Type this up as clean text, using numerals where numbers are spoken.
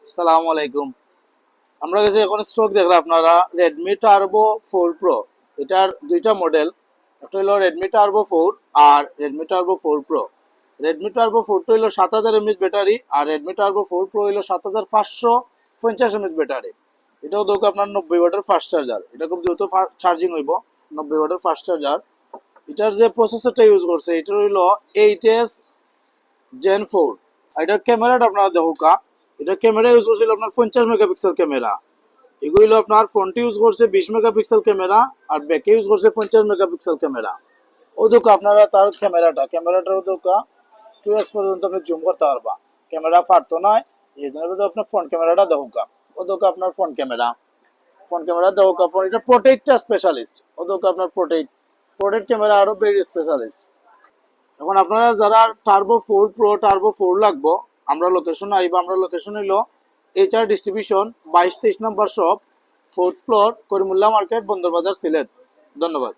আসসালামু আলাইকুম। আমরা কাছে এখন স্টক দেখলাম আপনারা রেডমি টার্বো 4 প্রো। এটার দুইটা মডেল, একটা হলো রেডমি টার্বো 4 আর Redmi Turbo 4 Pro. Redmi Turbo 4 টা হলো 7000 এমএইচ ব্যাটারি আর রেডমি টার্বো 4 প্রো হলো 7550 এমএইচ ব্যাটারি। এটাও দেখো আপনার 90 ওয়াটের ফাস্ট চার্জার, এটা খুব দ্রুত চার্জিং হইব। 90 ওয়াটের ফাস্ট চার্জার। এটার যে প্রসেসরটা ইউজ করছে এটা হলো 8s জেন 4। আর এটার ক্যামেরাটা আপনারা দেখো কা, এটার ক্যামেরা ইউজ করছিল আপনার 50 মেগাপিক্সেল ক্যামেরা। এগুলো আপনার ফ্রন্টে ইউজ করছে 20 মেগাপিক্সেল ক্যামেরা আর ব্যাকে ইউজ করছে 50 মেগাপিক্সেল ক্যামেরা। ও দেখো আপনারা তার ক্যামেরাটাও দেখো 2x পর্যন্ত আপনি জুম করতে পারবা, ক্যামেরা ফাটতো না। এই জন্য আপনার ফ্রন্ট ক্যামেরাটা দেখো কা, ও দেখো আপনার ফ্রন্ট ক্যামেরা দেখো কা। ফোন এটা প্রোটেক্টটা স্পেশালিস্ট, ও দেখো আপনার প্রোটেক্ট ক্যামেরা আরো বেশি স্পেশালিস্ট। এখন আপনারা যারা টার্বো 4 প্রো টার্বো 4 লাগবো, আমরা লোকেশন হইলো HR distribution 22-23 number shop, 4th floor, Karimullah market, Bandarbazar, Sylhet. ধন্যবাদ।